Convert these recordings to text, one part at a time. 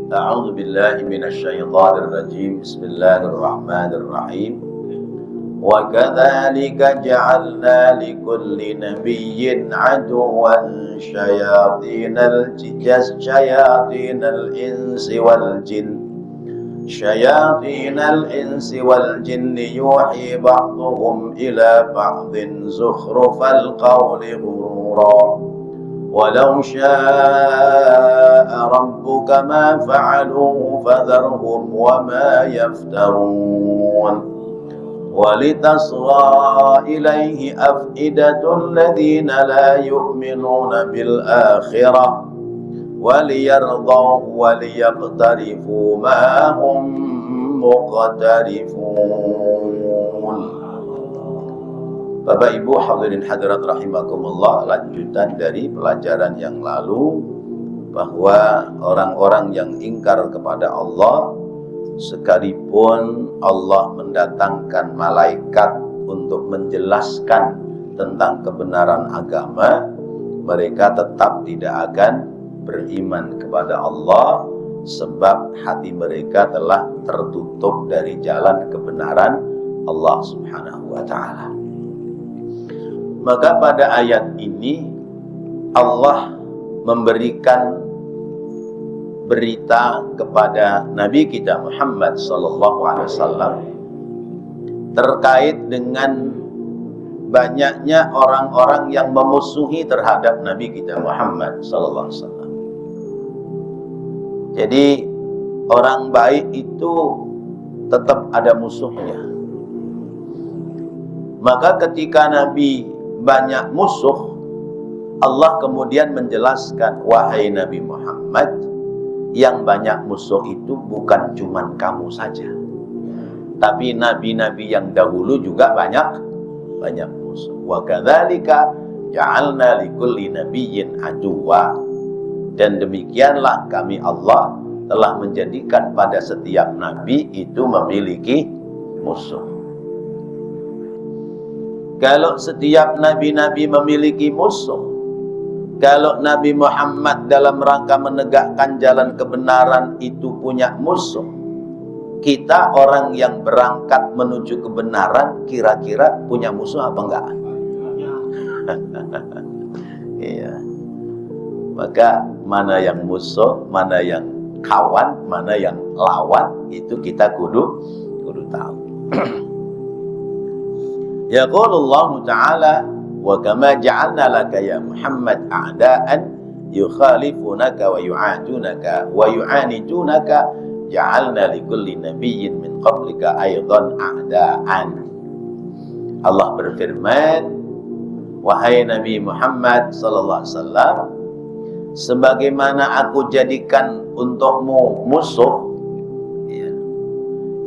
A'udzu billahi minasyaitonir rajim. Bismillahirrahmanirrahim. Wa kadzalika ja'alna likulli nabiyyin aduwwan syayatinal insi wal jin. Syayatinal insi wal jin yuhi ba'dhum ila ba'dhin zukhrufal qawli ghurura. Walau syaa rabbuka ma fa'aluhu fadharhum wa ma yaftarun. Walitasgha ilaihi af'idatul ladzina la yu'minuna bil akhirah waliyardahu waliyaqtarifu ma hum muqtarifun. Bapak Ibu hadirin hadirat rahimakumullah, lanjutan dari pelajaran yang lalu bahwa orang-orang yang ingkar kepada Allah, sekalipun Allah mendatangkan malaikat untuk menjelaskan tentang kebenaran agama, mereka tetap tidak akan beriman kepada Allah sebab hati mereka telah tertutup dari jalan kebenaran Allah Subhanahu wa ta'ala. Maka pada ayat ini Allah memberikan berita kepada Nabi kita Muhammad SAW terkait dengan banyaknya orang-orang yang memusuhi terhadap Nabi kita Muhammad SAW. Jadi orang baik itu tetap ada musuhnya. Maka ketika Nabi banyak musuh, Allah kemudian menjelaskan, wahai Nabi Muhammad, yang banyak musuh itu bukan cuma kamu saja, tapi nabi-nabi yang dahulu juga banyak musuh. Wa kadzalika ja'alna likulli nabiyyin aduwwa. Dan demikianlah kami Allah telah menjadikan pada setiap nabi itu memiliki musuh. Kalau setiap nabi-nabi memiliki musuh, kalau Nabi Muhammad dalam rangka menegakkan jalan kebenaran itu punya musuh, kita orang yang berangkat menuju kebenaran kira-kira punya musuh apa enggak? Iya. Maka mana yang musuh, mana yang kawan, mana yang lawan, itu kita kudu tahu. Yaqulullahu ta'ala, wa kama ja'alna laka ya Muhammad a'da'an yukhalifunaka wa yu'adunaka wa yu'anidunaka ja'alna likulli nabiyyin min qablika aydan a'da'an. Allah berfirman, wahai Nabi Muhammad sallallahu alaihi wasallam, sebagaimana aku jadikan untukmu musuh ya,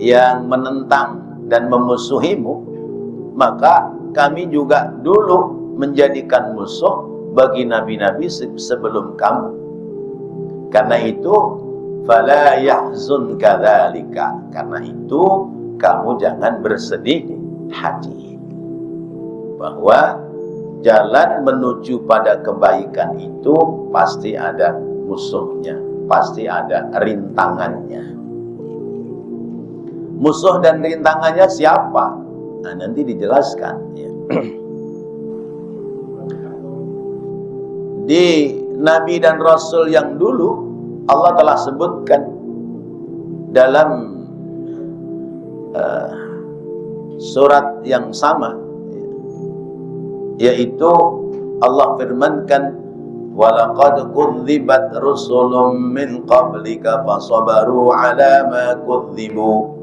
yang menentang dan memusuhimu, maka kami juga dulu menjadikan musuh bagi nabi-nabi sebelum kamu. Karena itu fala yahzunka dzalika, karena itu kamu jangan bersedih hati, bahwa jalan menuju pada kebaikan itu pasti ada musuhnya, pasti ada rintangannya. Musuh dan rintangannya siapa? Nah, nanti dijelaskan ya. Di Nabi dan Rasul yang dulu Allah telah sebutkan dalam surat yang sama, yaitu Allah firmankan, walaqad kudzibat rusulun min qablika fasabaru ala ma kudzibu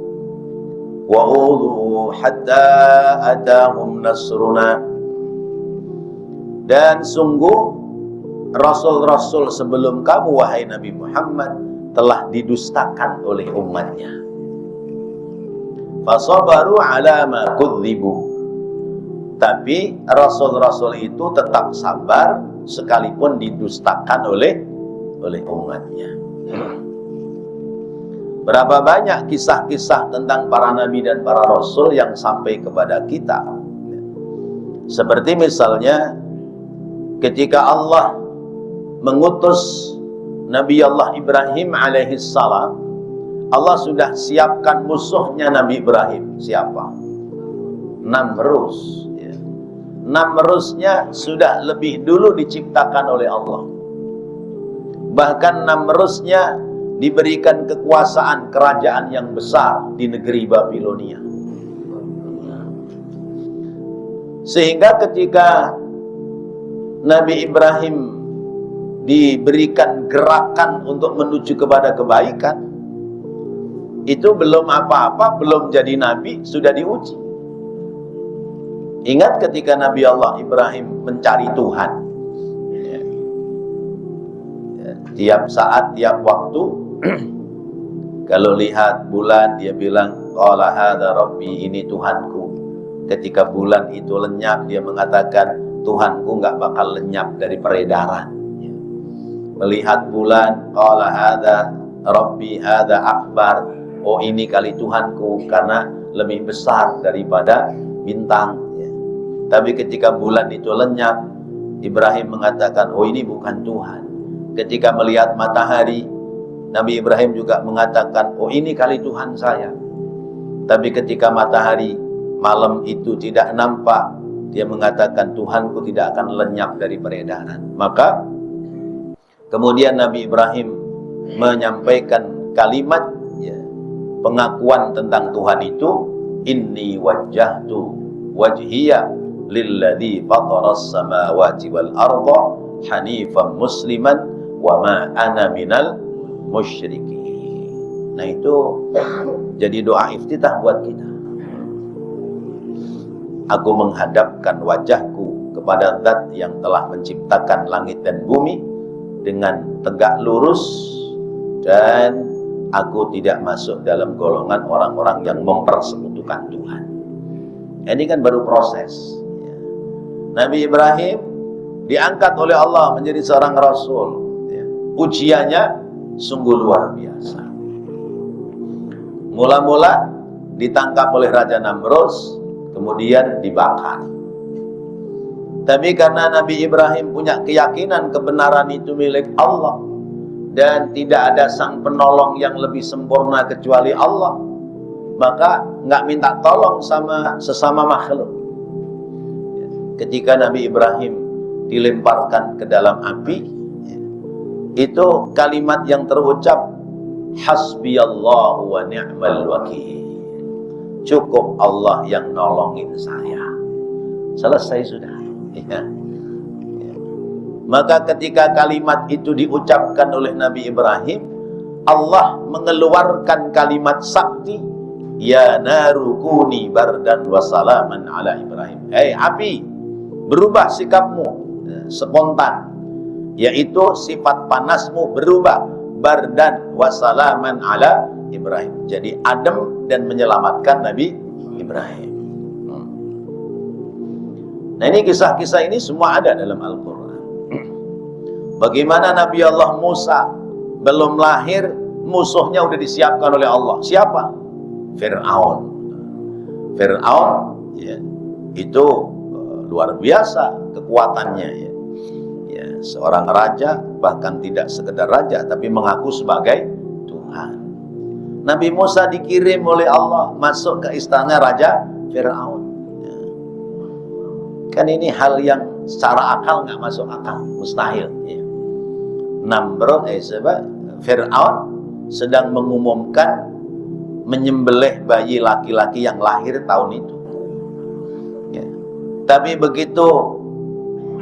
wa udhu hatta atahum nasruna. Dan sungguh Rasul-Rasul sebelum kamu wahai Nabi Muhammad telah didustakan oleh umatnya. Fasabaru ala ma kudzibu. Tapi Rasul-Rasul itu tetap sabar sekalipun didustakan oleh umatnya. Berapa banyak kisah-kisah tentang para nabi dan para rasul yang sampai kepada kita. Seperti misalnya ketika Allah mengutus Nabi Allah Ibrahim alaihissalam, Allah sudah siapkan musuhnya Nabi Ibrahim. Siapa? Namrus. Namrusnya sudah lebih dulu diciptakan oleh Allah. Bahkan Namrusnya diberikan kekuasaan kerajaan yang besar di negeri Babilonia. Sehingga ketika Nabi Ibrahim diberikan gerakan untuk menuju kepada kebaikan, itu belum apa-apa, belum jadi nabi, sudah diuji. Ingat ketika Nabi Allah Ibrahim mencari Tuhan, tiap saat, tiap waktu, kalau lihat bulan dia bilang, qala hadza rabbi, ini Tuhanku. Ketika bulan itu lenyap, dia mengatakan, Tuhanku nggak bakal lenyap dari peredaran. Melihat bulan, qala hadza rabbi hadza akbar, oh ini kali Tuhanku karena lebih besar daripada bintang. Tapi ketika bulan itu lenyap, Ibrahim mengatakan, oh ini bukan Tuhan. Ketika melihat matahari, Nabi Ibrahim juga mengatakan, oh ini kali Tuhan saya. Tapi ketika matahari malam itu tidak nampak, dia mengatakan, Tuhanku tidak akan lenyap dari peredaran. Maka kemudian Nabi Ibrahim menyampaikan kalimat pengakuan tentang Tuhan itu, inni wajjahtu wajhiya lilladzi fataras samawati wal arda hanifan musliman wa ma ana minal musyrikin. Nah itu jadi doa iftitah buat kita. Aku menghadapkan wajahku kepada Zat yang telah menciptakan langit dan bumi dengan tegak lurus, dan aku tidak masuk dalam golongan orang-orang yang mempersekutukan Tuhan. Ini kan baru proses. Nabi Ibrahim diangkat oleh Allah menjadi seorang rasul. Ujiannya sungguh luar biasa. Mula-mula ditangkap oleh Raja Namrus, kemudian dibakar. Tapi karena Nabi Ibrahim punya keyakinan kebenaran itu milik Allah, dan tidak ada sang penolong yang lebih sempurna kecuali Allah, maka nggak minta tolong sama sesama makhluk. Ketika Nabi Ibrahim dilemparkan ke dalam api, itu kalimat yang terucap, hasbiyallahu wa ni'mal wakil. Cukup Allah yang nolongin saya. Selesai sudah. Maka ketika kalimat itu diucapkan oleh Nabi Ibrahim, Allah mengeluarkan kalimat sakti, ya narukuni bardan wa salaman ala Ibrahim. Hei api, berubah sikapmu spontan, yaitu sifat panasmu berubah, bardan wa salaman ala Ibrahim, jadi adem dan menyelamatkan Nabi Ibrahim. Nah ini kisah-kisah ini semua ada dalam Al-Quran. Bagaimana Nabi Allah Musa belum lahir, musuhnya udah disiapkan oleh Allah. Siapa? Fir'aun. Fir'aun ya, itu luar biasa kekuatannya ya. Ya, seorang raja, bahkan tidak sekedar raja, tapi mengaku sebagai Tuhan. Nabi Musa dikirim oleh Allah masuk ke istana Raja Fir'aun. Ya. Kan ini hal yang secara akal nggak masuk akal, mustahil. Ya. Fir'aun sedang mengumumkan menyembelih bayi laki-laki yang lahir tahun itu. Ya. Tapi begitu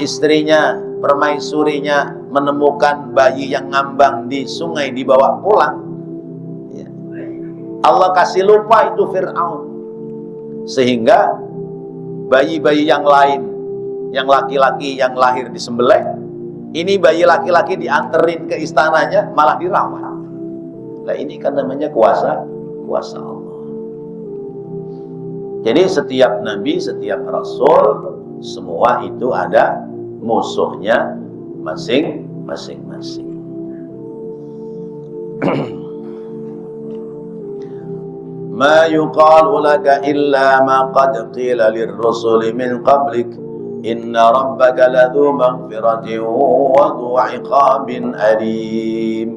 istrinya, permaisurinya menemukan bayi yang ngambang di sungai, dibawa pulang, ya, Allah kasih lupa itu Fir'aun, sehingga bayi-bayi yang lain, yang laki-laki yang lahir disembelih, ini bayi laki-laki dianterin ke istananya malah dirawat. Nah ini kan namanya kuasa Allah. Jadi setiap nabi, setiap rasul, semua itu ada musuhnya masing-masing. Ma yuqalu laka illa ma qad qila lirrusuli min qablik Inna rabbaka ladzu maghfiratin wa dzu 'iqabin alim.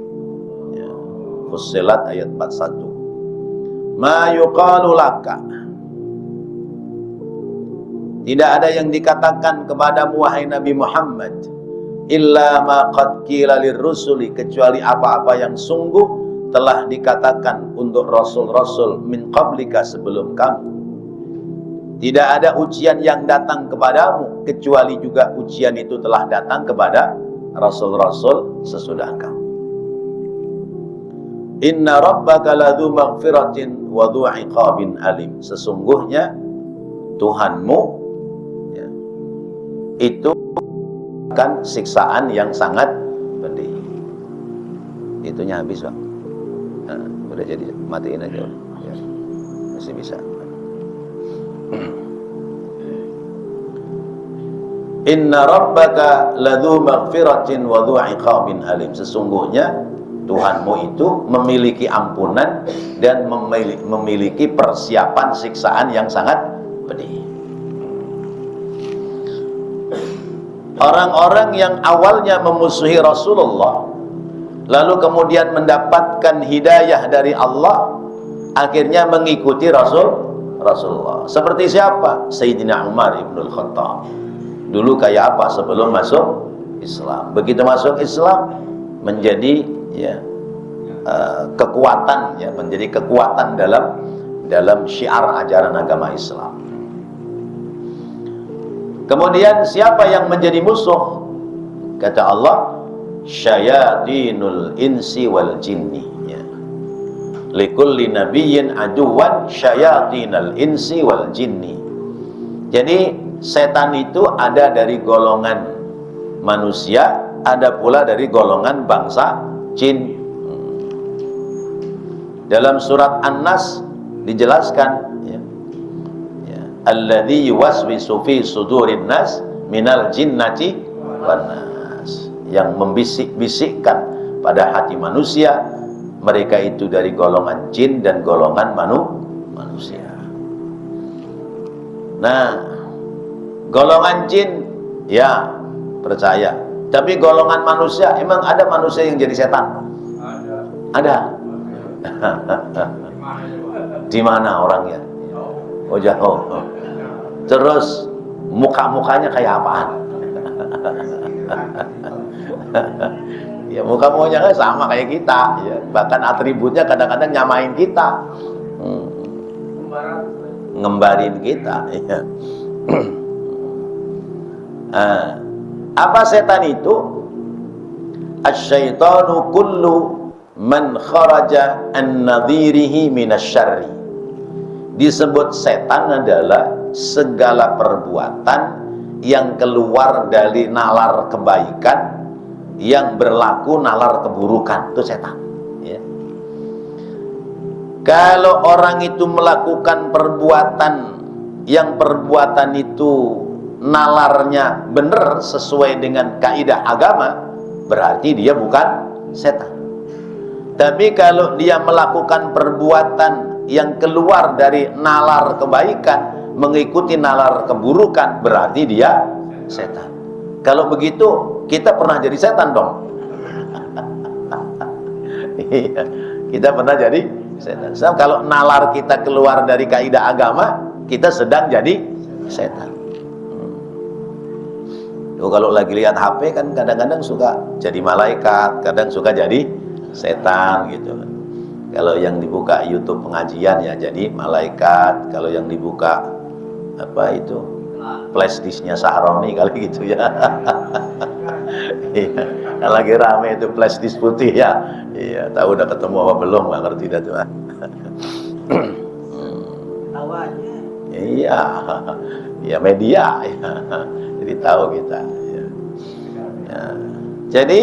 Ya. Fussilat ayat 41. Ma yuqalu laka, tidak ada yang dikatakan kepadamu wahai Nabi Muhammad, illa ma qad qila lirrusuli, kecuali apa-apa yang sungguh telah dikatakan untuk rasul-rasul min qablika, sebelum kamu. Tidak ada ujian yang datang kepadamu kecuali juga ujian itu telah datang kepada rasul-rasul sesudah kamu. Inna rabbaka ladzu maghfiratin wa dzu 'iqabin alim. Sesungguhnya Tuhanmu, ya, itu kan siksaan yang sangat pedih. Itunya habis, Bang. Nah, udah jadi, matiin aja. Ya, masih bisa. Inna rabbaka ladzu maghfiratin wa dzu 'iqabin alim. Sesungguhnya Tuhanmu itu memiliki ampunan dan memiliki persiapan siksaan yang sangat pedih. Orang-orang yang awalnya memusuhi Rasulullah, lalu kemudian mendapatkan hidayah dari Allah, akhirnya mengikuti Rasulullah. Seperti siapa? Sayyidina Umar ibn al-Khattab. Dulu kayak apa sebelum masuk Islam? Begitu masuk Islam menjadi, ya, kekuatan, ya, menjadi kekuatan dalam syiar ajaran agama Islam. Kemudian siapa yang menjadi musuh? Kata Allah, syayatinul insi wal jinni, ya. Likulli nabiyyin aduwan syayatinal insi wal jinni. Jadi setan itu ada dari golongan manusia, ada pula dari golongan bangsa jin. Dalam surat An-Nas dijelaskan, ya, ya, alladzi yuwaswisu fi sudurin nas minal jinnati wan nas, yang membisik-bisikkan pada hati manusia, mereka itu dari golongan jin dan golongan manusia. Nah, golongan jin, ya, percaya. Tapi golongan manusia, emang ada manusia yang jadi setan? Ada. Di mana orangnya? Oh, jauh. Terus muka-mukanya kayak apaan? Ya, muka-mukanya kan sama kayak kita, ya. Bahkan atributnya kadang-kadang nyamain kita, ngembarin kita, ya. Apa setan itu? Asyaitanu kullu man kharaja an nadhirihi minasyarri. Disebut setan adalah segala perbuatan yang keluar dari nalar kebaikan, yang berlaku nalar keburukan, itu setan, ya. Kalau orang itu melakukan perbuatan yang perbuatan itu nalarnya benar sesuai dengan kaidah agama, berarti dia bukan setan. Tapi kalau dia melakukan perbuatan yang keluar dari nalar kebaikan, mengikuti nalar keburukan, berarti dia setan. Kalau begitu, kita pernah jadi setan dong. Iya, kita pernah jadi setan. So, kalau nalar kita keluar dari kaidah agama, kita sedang jadi setan. Kalau lagi lihat HP kan kadang-kadang suka jadi malaikat, kadang suka jadi setan, gitu. Kalau yang dibuka YouTube pengajian, ya jadi malaikat. Kalau yang dibuka apa itu, flash disknya Sahroni kali gitu, ya. Iya, lagi rame itu flash disk putih, ya. Iya, tahu udah ketemu apa belum, nggak ngerti dah tuh. Tahu aja. Iya, ya media, ya. Jadi tahu kita, ya. Ya. Jadi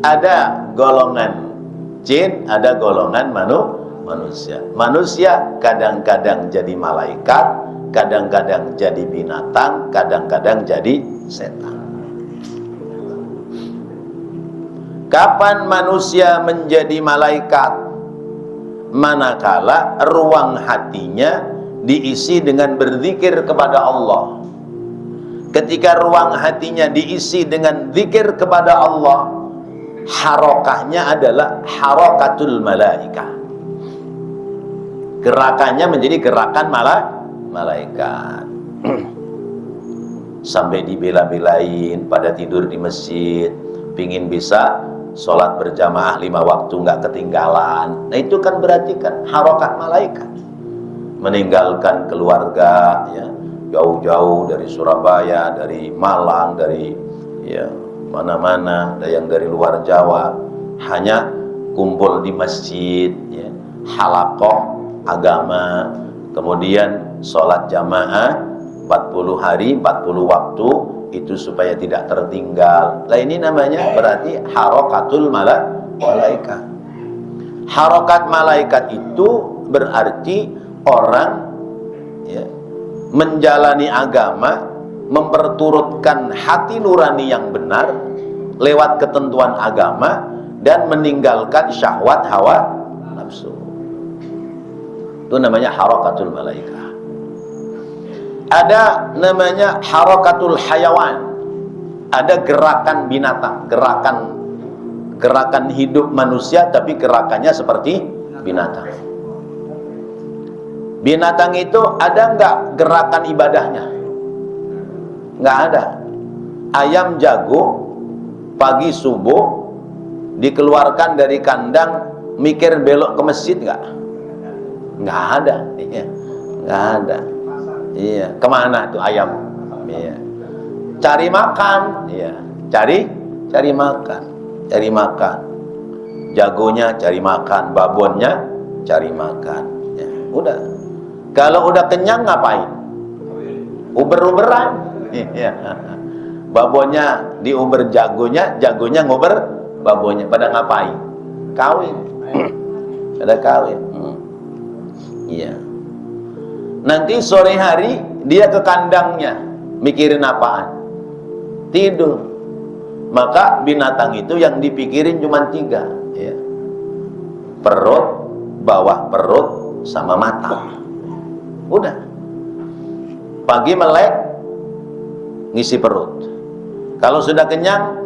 ada golongan jin, ada golongan manusia. Manusia kadang-kadang jadi malaikat, kadang-kadang jadi binatang, kadang-kadang jadi setan. Kapan manusia menjadi malaikat? Manakala ruang hatinya diisi dengan berzikir kepada Allah. ketika ruang hatinya diisi dengan zikir kepada Allah, harokahnya adalah harokatul malaika. Gerakannya menjadi gerakan malaikat. Sampai dibela-belain pada tidur di masjid, pingin bisa sholat berjamaah 5 waktu nggak ketinggalan. Nah itu kan berarti kan harokat malaikat. Meninggalkan keluarga, ya, jauh-jauh dari Surabaya, dari Malang, dari ya mana-mana, ada yang dari luar Jawa, hanya kumpul di masjid, ya, halaqah agama, kemudian sholat jamaah 40 hari, 40 waktu, itu supaya tidak tertinggal. Nah ini namanya berarti harokatul malaikat. Harokat malaikat itu berarti orang, ya, menjalani agama, memperturutkan hati nurani yang benar lewat ketentuan agama dan meninggalkan syahwat hawa nafsu. Itu namanya harokatul malaikat. Ada namanya harokatul hayawan. Ada gerakan binatang, gerakan hidup manusia tapi gerakannya seperti binatang. Binatang itu ada nggak gerakan ibadahnya? Nggak ada. Ayam jago pagi subuh dikeluarkan dari kandang mikir belok ke masjid nggak? Nggak ada. Iya. Nggak ada. Iya. Kemana tuh ayam? Iya. Cari makan. Iya. Cari makan. Cari makan. Jagonya cari makan, babonnya cari makan. Ya, udah. Kalau udah kenyang ngapain? Uber-uberan. Iya. Babonnya diuber jagonya, jagonya nguber babonnya. Pada ngapain? Kawin. Pada kawin. Iya. Nanti sore hari dia ke kandangnya, mikirin apaan? Tidur. Maka binatang itu yang dipikirin cuma 3, ya. Perut, bawah perut, sama mata. Udah. Pagi melek, ngisi perut. Kalau sudah kenyang,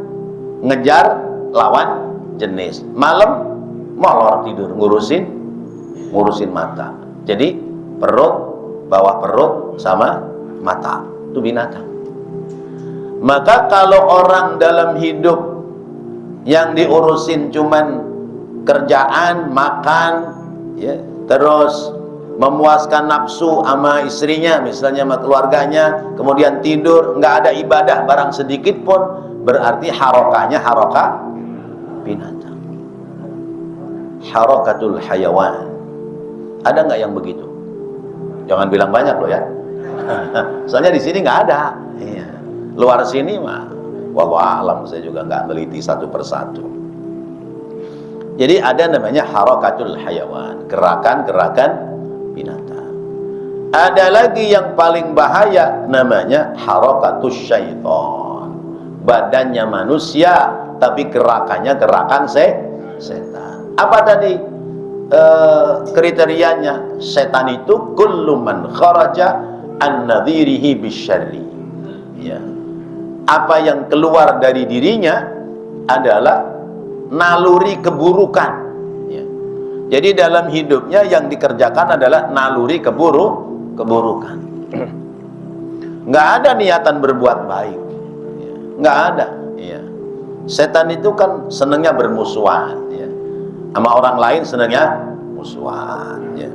ngejar lawan jenis. Malam molor tidur, ngurusin mata. Jadi perut, bawah perut, sama mata. Itu binatang. Maka kalau orang dalam hidup yang diurusin cuman kerjaan, makan, ya, terus memuaskan nafsu sama istrinya, misalnya sama keluarganya, kemudian tidur, nggak ada ibadah barang sedikit pun, berarti harokahnya harokah binatang. Harokatul hayawan. Ada nggak yang begitu? Jangan bilang banyak loh ya. Soalnya di sini nggak ada. Iya. Luar sini mah, wallahu alam, saya juga nggak meliti satu persatu. Jadi ada namanya harokatul hayawan, gerakan-gerakan binatang. Ada lagi yang paling bahaya, namanya harokatus syaiton. Badannya manusia tapi gerakannya gerakan setan. Apa tadi kriterianya? Setan itu kullu man kharaja an nadhirihi bisyarri. Ya. Apa yang keluar dari dirinya adalah naluri keburukan, ya. Jadi dalam hidupnya yang dikerjakan adalah naluri keburukan. Nggak ada niatan berbuat baik, ya. Nggak ada, ya. Setan itu kan senangnya bermusuhan, ya. Sama orang lain senangnya musuhan, ya.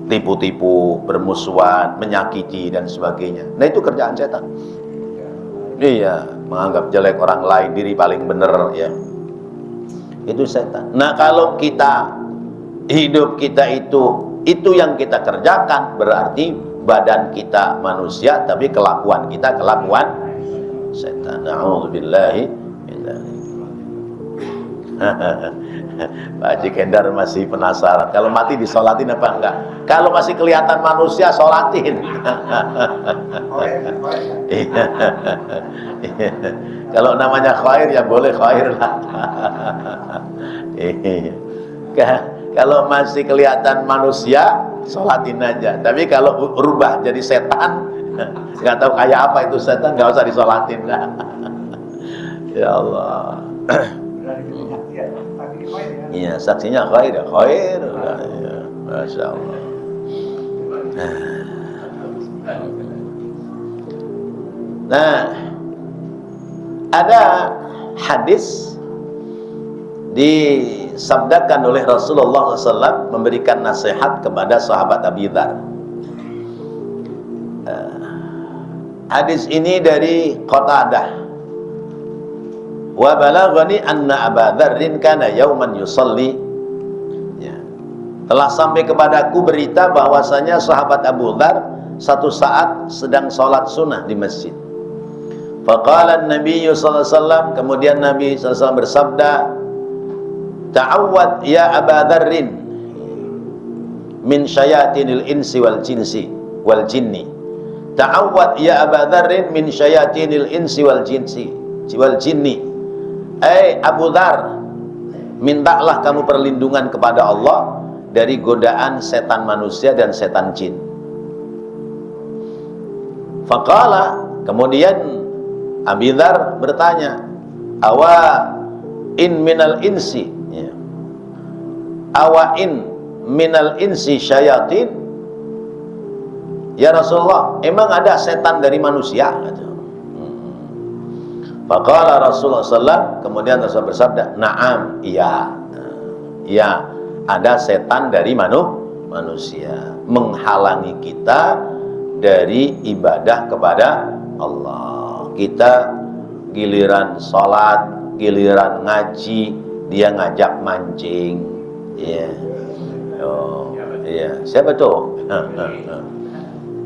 Tipu-tipu, bermusuhan, menyakiti dan sebagainya. Nah itu kerjaan setan. Iya, menganggap jelek orang lain, diri paling benar, ya. Itu setan. Nah kalau kita, hidup kita itu yang kita kerjakan, berarti badan kita manusia tapi kelakuan kita kelakuan setan. Na'udzubillahi min dzalik. Pak Haji Kendar masih penasaran, kalau mati disolatin apa enggak? Kalau masih kelihatan manusia, solatin. Kalau namanya khair ya boleh khair lah. Kalau masih kelihatan manusia, solatin aja. Tapi kalau berubah jadi setan, Nggak tahu kayak apa itu setan, nggak usah disolatin. Ya Allah. Iya, saksinya khair, khair. Ya, Masya Allah. Nah, ada hadis disabdakan oleh Rasulullah SAW memberikan nasihat kepada sahabat Abi Dzar. Hadis ini dari Qatadah. Wa balaghani anna Aba Dzarrin kana yauman yusalli. Ya. Telah sampai kepadaku berita bahwasanya sahabat Abu Dzar satu saat sedang sholat sunnah di masjid. Faqala an-nabiy sallallahu alaihi wasallam, kemudian Nabi sallallahu alaihi wasallam bersabda, "Ta'awwad ya Aba Dzarrin min syayatinil insi wal jinni. Ta'awwad ya Aba Dzarrin min syayatinil insi wal jinni. Abu Dzar, mintalah kamu perlindungan kepada Allah dari godaan setan manusia dan setan jin." Faqala, kemudian Abi Dzar bertanya, "Awa in minal insi, ya. Awa in minal insi syayatin?" Ya Rasulullah, emang ada setan dari manusia? Faqala Rasulullah SAW, kemudian Rasul bersabda, "Na'am, iya. Ya, ada setan dari manusia menghalangi kita dari ibadah kepada Allah. Kita giliran sholat, giliran ngaji, dia ngajak mancing. Iya. Oh, iya. Siapa tuh?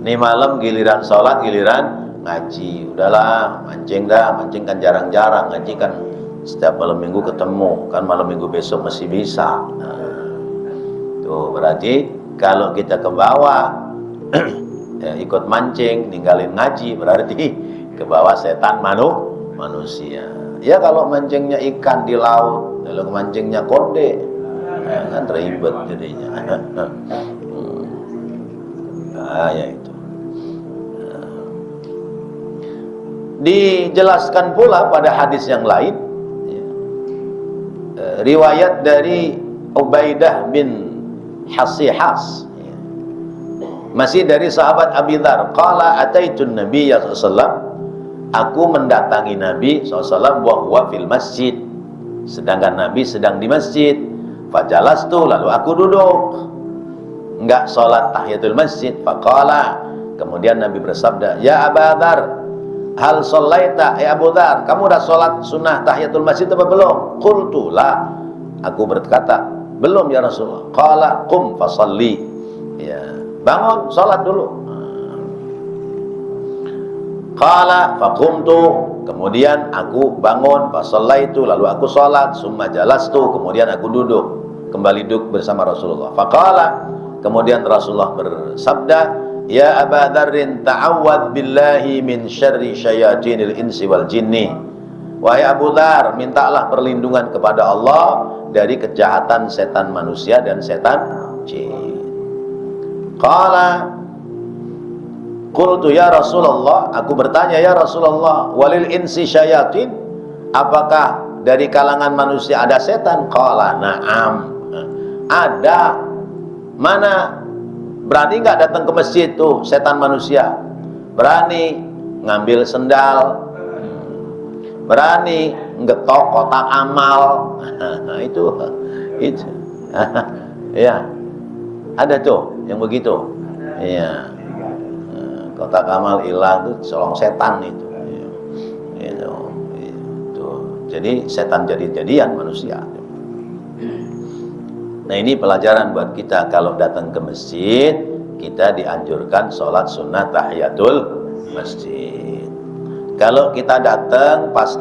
Nih malam giliran sholat, giliran ngaji. Udahlah, mancing dah. Mancing kan jarang-jarang, ngaji kan setiap malam minggu ketemu. Kan malam minggu besok masih bisa. Tuh berarti kalau kita ke bawah ya, ikut mancing, ninggalin ngaji, berarti ke bawah setan manusia. Ya kalau mancingnya ikan di laut, kalau mancingnya konde, ya, kan ribet jadinya. Ya itu. Dijelaskan pula pada hadis yang lain, ya, riwayat dari Ubaidah bin Hasihas, ya, masih dari sahabat Abi Dzar, qala ataitun nabiyya sallallahu alaihi wasallam, aku mendatangi Nabi SAW wa huwa fil masjid, sedangkan Nabi sedang di masjid. Fajalastu, lalu aku duduk, enggak sholat tahiyatul masjid. Faqala, kemudian Nabi bersabda, ya Aba Dzar, hal sholaita, Abu Dzar, kamu udah sholat sunnah tahiyatul masjid apa belum? Qultu la, aku berkata belum ya Rasulullah. Qala qum fasalli, ya, bangun sholat dulu. Qala faqumtu, kemudian aku bangun, fasallaitu, lalu aku sholat, summa jalastu, kemudian aku duduk, kembali duduk bersama Rasulullah. Faqala, kemudian Rasulullah bersabda, ya Aba Dzarrin, ta'awwadz billahi min syarri syayatinil insi wal jinni. Wahai Abu Dzar, mintalah perlindungan kepada Allah dari kejahatan setan manusia dan setan jin. Qala qultu ya Rasulullah, aku bertanya ya Rasulullah, walil insi syayatin, apakah dari kalangan manusia ada setan? Qala na'am, ada. Mana berani nggak datang ke masjid tuh setan manusia? Berani ngambil sendal, berani ngetok kotak amal. Nah, itu ya, ada tuh yang begitu. Iya, kotak amal hilang tuh colong setan itu. Itu. Jadi setan jadi-jadian manusia. Nah, ini pelajaran buat kita, kalau datang ke masjid kita dianjurkan sholat sunnah tahiyatul masjid. Kalau kita datang pas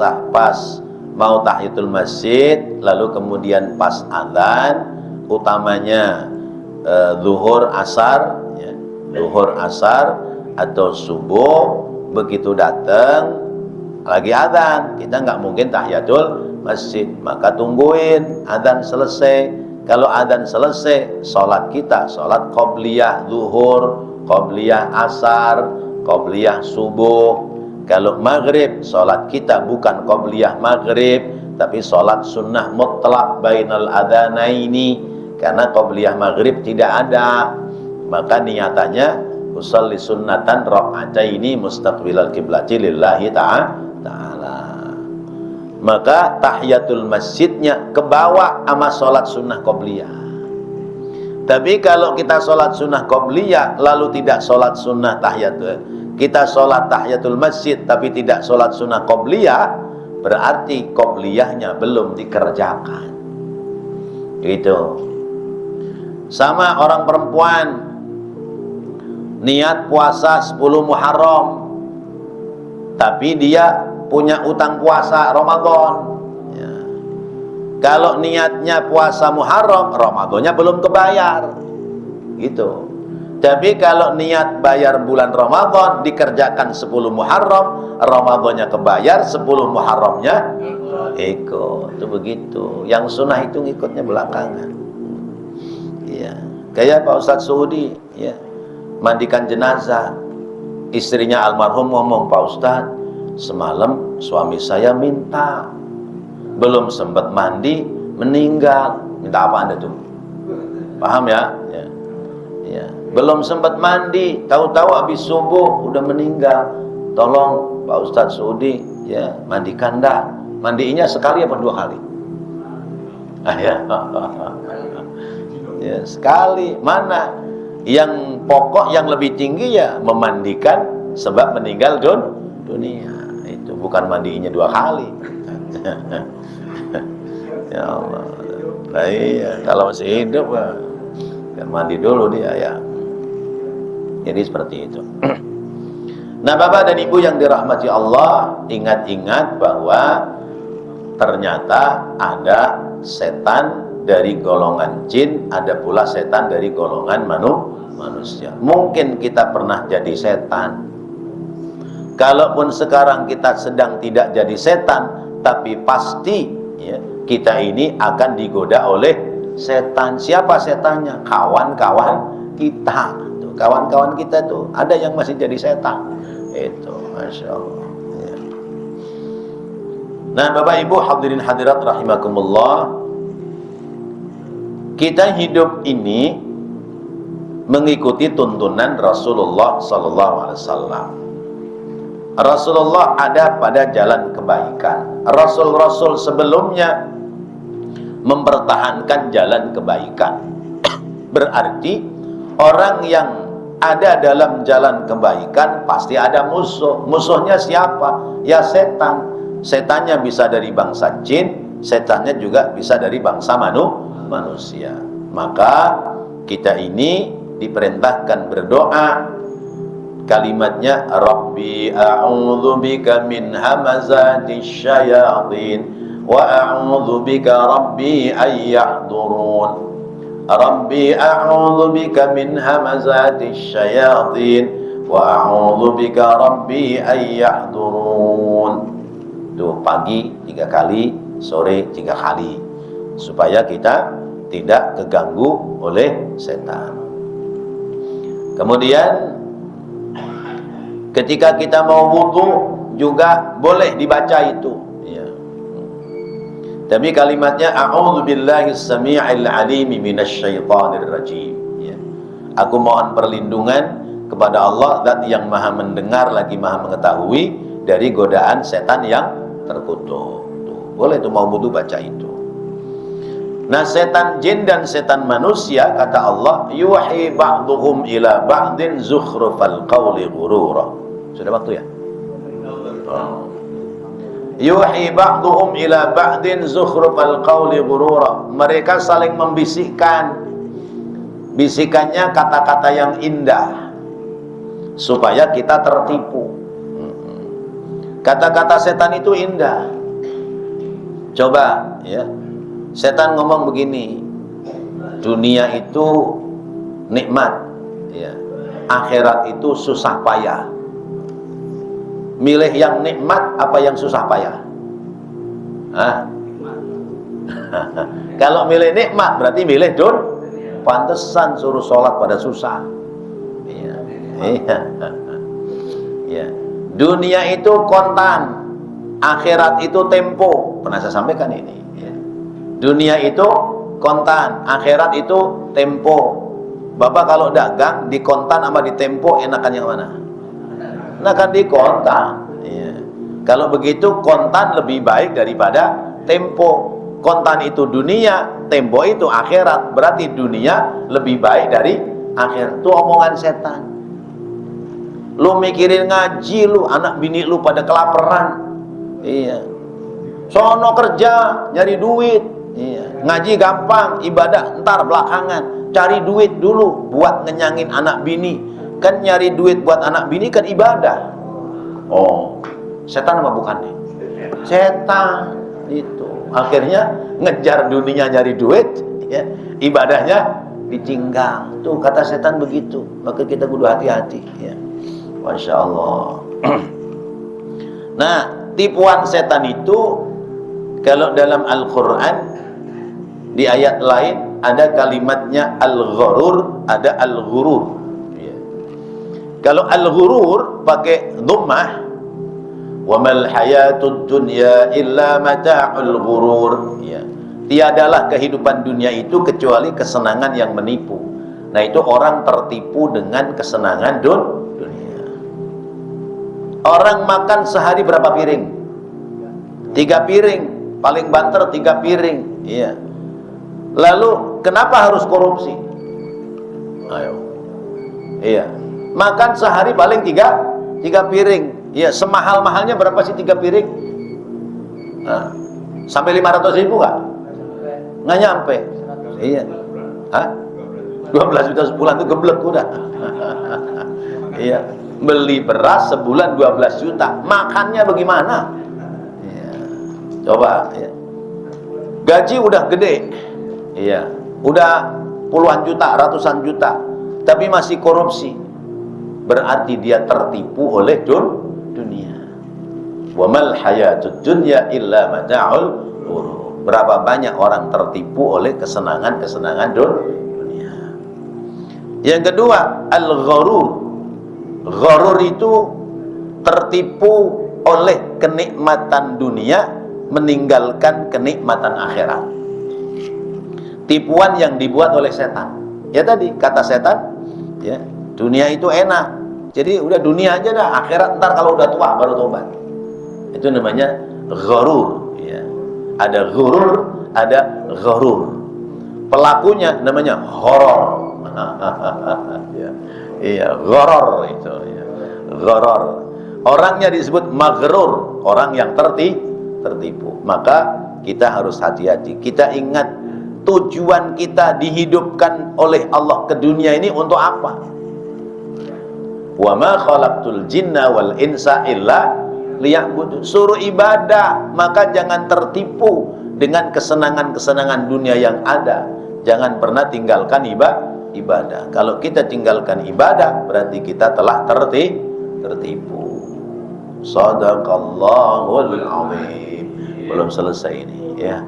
mau tahiyatul masjid, lalu kemudian pas adzan, utamanya zuhur asar, ya, zuhur asar atau subuh, begitu datang lagi adzan, kita nggak mungkin tahiyatul masjid, maka tungguin adzan selesai. Kalau adzan selesai, sholat kita, sholat qobliyah zuhur, qobliyah asar, qobliyah subuh. Kalau maghrib, sholat kita bukan qobliyah maghrib, tapi sholat sunnah mutlak bainal adhanaini, karena qobliyah maghrib tidak ada. Maka niatannya usolli sunnatan raka'ataini mustaqbilal qiblati lillahi ta'ala. Maka tahiyatul masjidnya kebawa sama sholat sunnah qobliyah. Tapi kalau kita sholat sunnah qobliyah lalu tidak sholat sunnah tahiyatul, kita sholat tahiyatul masjid tapi tidak sholat sunnah qobliyah, berarti qobliyahnya belum dikerjakan. Gitu. Sama orang perempuan niat puasa 10 Muharram, tapi dia punya utang puasa Ramadan. Ya. Kalau niatnya puasa Muharram, Ramadannya belum kebayar. Gitu. Tapi kalau niat bayar bulan Ramadan, dikerjakan 10 Muharram, Ramadannya kebayar, 10 Muharramnya ikut. Itu begitu. Yang sunnah itu ngikutnya belakangan. Iya. Kayak Pak Ustadz Saudi, ya. Mandikan jenazah, istrinya almarhum ngomong, Pak Ustadz, semalam suami saya minta, belum sempat mandi meninggal. Minta apa Anda tuh? Paham ya? Ya. Ya. Belum sempat mandi, tahu-tahu habis subuh udah meninggal. Tolong Pak Ustadz Saudi, ya, mandikan dah. Mandiinnya sekali apa 2 kali? Ya. Ya, sekali. Mana? Yang pokok yang lebih tinggi ya memandikan sebab meninggal dunia. Itu bukan mandiinnya 2 kali. Ya Allah. Nah, iya, kalau masih hidup kan mandi dulu dia ya. Jadi seperti itu. Nah, Bapak dan Ibu yang dirahmati Allah, ingat-ingat bahwa ternyata ada setan dari golongan jin, ada pula setan dari golongan manusia. Mungkin kita pernah jadi setan. Kalaupun sekarang kita sedang tidak jadi setan, tapi pasti ya, kita ini akan digoda oleh setan. Siapa setannya? Kawan-kawan kita. Kawan-kawan kita tuh ada yang masih jadi setan. Itu, Masya Allah. Ya. Nah, Bapak Ibu hadirin hadirat rahimakumullah, kita hidup ini mengikuti tuntunan Rasulullah sallallahu alaihi wasallam. Rasulullah ada pada jalan kebaikan. Rasul-rasul sebelumnya mempertahankan jalan kebaikan. Berarti orang yang ada dalam jalan kebaikan pasti ada musuh. Musuhnya siapa? Ya setan. Setannya bisa dari bangsa jin, setannya juga bisa dari bangsa manusia. Maka kita ini diperintahkan berdoa. Kalimatnya Rabbi a'udzubika min hamazatis syayatin wa a'udzubika Rabbi ayyahdurun. Rabbi a'udzubika min hamazatis syayatin wa a'udzubika Rabbi ayyahdurun. Tuh, pagi 3 kali, sore 3 kali, supaya kita tidak keganggu oleh setan. Kemudian ketika kita mau wudu juga boleh dibaca itu ya. Tapi kalimatnya a'udzubillahi samii'il 'alimi minasyaitonir rajim ya. Aku mohon perlindungan kepada Allah, Zat yang Maha mendengar lagi Maha mengetahui dari godaan setan yang terkutuk. Tuh, boleh tuh mau wudu baca itu. Nah, setan jin dan setan manusia, kata Allah, yuhi ba'duhum ila ba'din zukhrufal qawli ghurura. Sudah waktu ya? Oh. Yuhi ba'duhum ila ba'din zukhrufal qawli ghurura. Mereka saling membisikkan. Bisikannya kata-kata yang indah supaya kita tertipu. Kata-kata setan itu indah. Coba ya. Setan ngomong begini, dunia itu nikmat ya. Akhirat itu susah payah. Milih yang nikmat apa yang susah payah? Hah? Kalau milih nikmat berarti milih pantesan suruh sholat pada susah. Iya. Iya. Dunia itu kontan, akhirat itu tempo. Pernah saya sampaikan ini ya. Dunia itu kontan, akhirat itu tempo. Bapak kalau dagang di kontan sama di tempo, enakan yang mana? Enakan di kontan ya. Kalau begitu kontan lebih baik daripada tempo. Kontan itu dunia, tempo itu akhirat. Berarti dunia lebih baik dari akhirat. Itu omongan setan. Lu mikirin ngaji lu, anak bini lu pada kelaparan. Iya. Sono kerja, nyari duit. Iya. Ngaji gampang, ibadah ntar belakangan. Cari duit dulu buat ngenyangin anak bini. Kan nyari duit buat anak bini kan ibadah. Oh, setan apa bukan nih? Setan itu. Akhirnya ngejar dunia nyari duit, ya, ibadahnya ditinggal. Tuh kata setan begitu. Maka kita kudu hati-hati. Ya. Masya Allah. Nah, tipuan setan itu kalau dalam Al-Quran di ayat lain ada kalimatnya al-gharur, ada al-ghurur. Ya. Kalau al-ghurur pakai dhammah, wa mal hayatud dunya illa mata'ul ghurur ya. Tiadalah kehidupan dunia itu kecuali kesenangan yang menipu. Nah, itu orang tertipu dengan kesenangan dunia. Orang makan sehari berapa piring? 3 piring, paling banter 3 piring iya. Lalu kenapa harus korupsi? Ayo. Iya. Makan sehari paling 3 piring. Ya, semahal-mahalnya berapa sih 3 piring? Nah, sampai 500.000 nggak? Nggak nyampe. Iya. Hah? 12 juta sebulan itu geblek udah. Iya. Beli beras sebulan 12 juta. Makannya bagaimana? Iya. Coba. Ya. Gaji udah gede. Iya. Udah puluhan juta, ratusan juta. Tapi masih korupsi. Berarti dia tertipu oleh dunia. Wa mal hayatud dunya illa mata'ul ghurur. Berapa banyak orang tertipu oleh kesenangan-kesenangan dunia. Yang kedua, al-gharur. Gharur itu tertipu oleh kenikmatan dunia, meninggalkan kenikmatan akhirat. Tipuan yang dibuat oleh setan. Ya tadi kata setan, ya, dunia itu enak. Jadi udah dunia aja dah, akhirat ntar kalau udah tua baru tobat. Itu namanya gharur ya. Ada ghurur, ada gharur. Pelakunya namanya horor. Ya. Iya, gharor itu ya. Gharor. Orangnya disebut maghrur, orang yang tertipu. Maka kita harus hati-hati. Kita ingat tujuan kita dihidupkan oleh Allah ke dunia ini untuk apa? Wa ma khalaqtul jinna wal insa illa liya'budun. Suruh ibadah, maka jangan tertipu dengan kesenangan-kesenangan dunia yang ada. Jangan pernah tinggalkan ibadah. Kalau kita tinggalkan ibadah, berarti kita telah tertipu. Shadaqallahul azim. Belum selesai ini ya.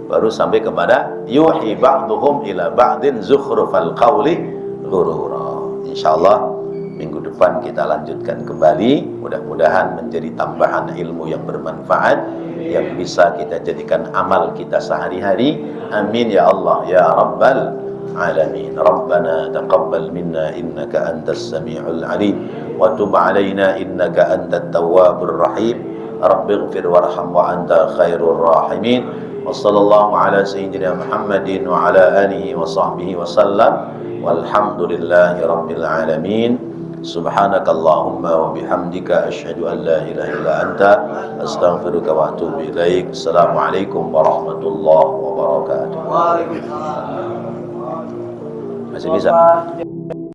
Baru sampai kepada yuhi ba'duhum ila ba'din zukhrufal qawli ghurura. Insyaallah minggu depan kita lanjutkan kembali. Mudah-mudahan menjadi tambahan ilmu yang bermanfaat yang bisa kita jadikan amal kita sehari-hari. Amin ya Allah ya Rabbal alamin. Rabbana taqabbal minna innaka antas samiul alim wa tub alaina innaka antat tawwabur rahim. Rabbighfir warham wa anta khairur rahimin. Wa sallallahu ala sayyidina Muhammadin wa ala alihi wa sahbihi wa sallam. Walhamdulillahi rabbil alamin. Subhanakallahumma wa bihamdika asyhadu an la ilaha illa anta astaghfiruka wa atubu ilaik. Assalamualaikum warahmatullahi wabarakatuh. Waalaikumsalam. Masih bisa?